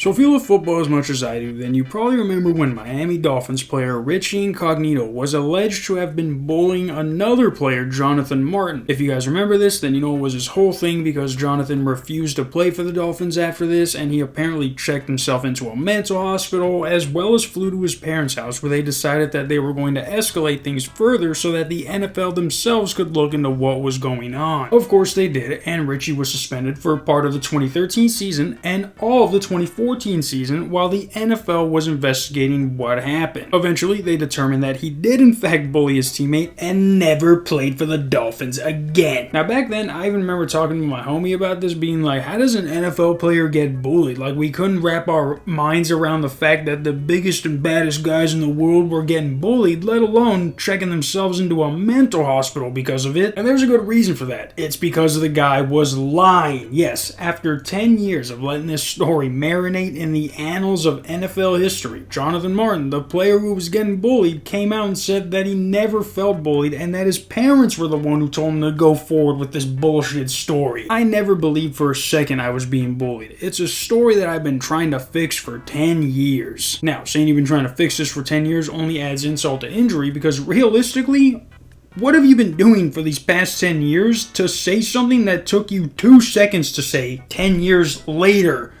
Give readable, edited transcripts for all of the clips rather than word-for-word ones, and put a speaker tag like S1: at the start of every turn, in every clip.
S1: So if you love football as much as I do, then you probably remember when Miami Dolphins player Richie Incognito was alleged to have been bullying another player, Jonathan Martin. If you guys remember this, then you know it was his whole thing because Jonathan refused to play for the Dolphins after this, and he apparently checked himself into a mental hospital, as well as flew to his parents' house where they decided that they were going to escalate things further so that the NFL themselves could look into what was going on. Of course they did, and Richie was suspended for part of the 2013 season and all of the 2014 season while the NFL was investigating what happened. Eventually, they determined that he did in fact bully his teammate and never played for the Dolphins again. Now back then, I even remember talking to my homie about this, being like, how does an NFL player get bullied? Like, we couldn't wrap our minds around the fact that the biggest and baddest guys in the world were getting bullied, let alone checking themselves into a mental hospital because of it. And there's a good reason for that. It's because the guy was lying. Yes, after 10 years of letting this story marinate in the annals of NFL history, Jonathan Martin, the player who was getting bullied, came out and said that he never felt bullied and that his parents were the one who told him to go forward with this bullshit story. I never believed for a second I was being bullied. It's a story that I've been trying to fix for 10 years. Now, saying you've been trying to fix this for 10 years only adds insult to injury, because realistically, what have you been doing for these past 10 years to say something that took you 2 seconds to say 10 years later?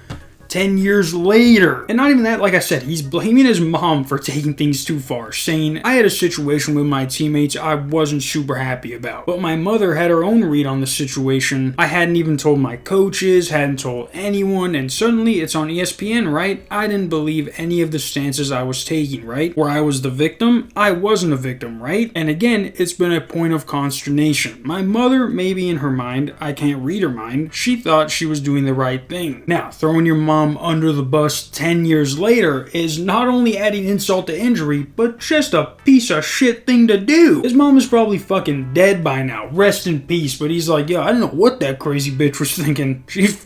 S1: 10 years later. And not even that, like I said, he's blaming his mom for taking things too far, saying, I had a situation with my teammates I wasn't super happy about, but my mother had her own read on the situation. I hadn't even told my coaches, hadn't told anyone, and suddenly it's on ESPN, right? I didn't believe any of the stances I was taking, right? Where I was the victim, I wasn't a victim, right? And again, it's been a point of consternation. My mother, maybe in her mind, I can't read her mind, she thought she was doing the right thing. Now, throwing your mom under the bus 10 years later is not only adding insult to injury, but just a piece of shit thing to do. His mom is probably fucking dead by now, rest in peace, but he's like, yo, I don't know what that crazy bitch was thinking. She's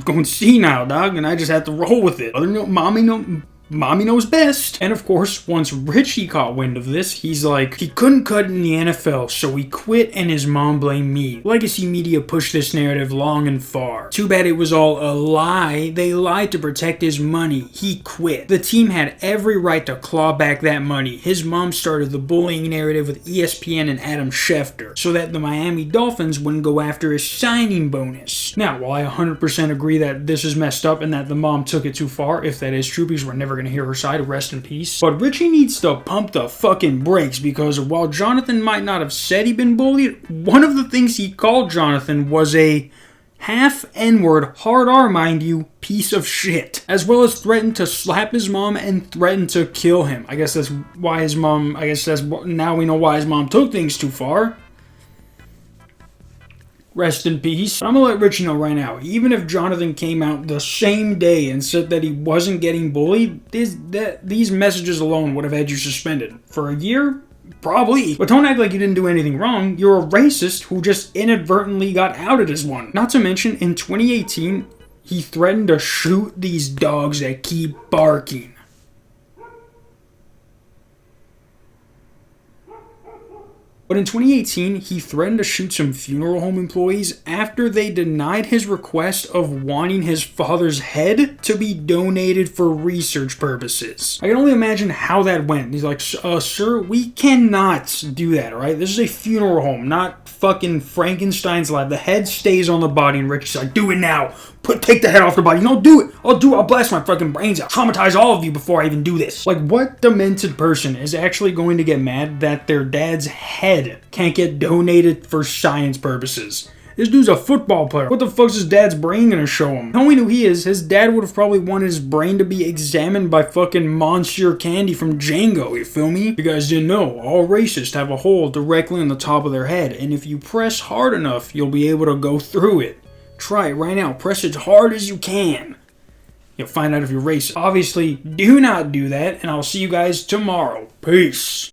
S1: going senile, dog, and I just had to roll with it. Mommy knows best. And of course, once Richie caught wind of this, he's like, he couldn't cut in the NFL, so he quit and his mom blamed me. Legacy media pushed this narrative long and far. Too bad it was all a lie. They lied to protect his money. He quit. The team had every right to claw back that money. His mom started the bullying narrative with ESPN and Adam Schefter, so that the Miami Dolphins wouldn't go after his signing bonus. Now, while I 100% agree that this is messed up and that the mom took it too far, if that is true, because we're never gonna hear her side, rest in peace. But Richie needs to pump the fucking brakes, because while Jonathan might not have said he'd been bullied, one of the things he called Jonathan was a half N-word, hard R mind you, piece of shit. As well as threatened to slap his mom and threatened to kill him. I guess that's why his mom, now we know why his mom took things too far. Rest in peace. I'm gonna let Richie know right now, even if Jonathan came out the same day and said that he wasn't getting bullied, these messages alone would have had you suspended. For a year? Probably. But don't act like you didn't do anything wrong. You're a racist who just inadvertently got outed as one. Not to mention, in 2018, he threatened to shoot these dogs that keep barking. But in 2018, he threatened to shoot some funeral home employees after they denied his request of wanting his father's head to be donated for research purposes. I can only imagine how that went. He's like, sir, we cannot do that, alright? This is a funeral home, not fucking Frankenstein's lab. The head stays on the body, and Richie's like, do it now. Take the head off the body. No, do it. I'll blast my fucking brains out. Traumatize all of you before I even do this. Like, what demented person is actually going to get mad that their dad's head can't get donated for science purposes? This dude's a football player. What the fuck's his dad's brain gonna show him? Knowing who he is, his dad would have probably wanted his brain to be examined by fucking Monsieur Candy from Django, you feel me? You guys didn't know, all racists have a hole directly on the top of their head, and if you press hard enough, you'll be able to go through it. Try it right now. Press it as hard as you can. You'll find out if you're racist. Obviously, do not do that, and I'll see you guys tomorrow. Peace.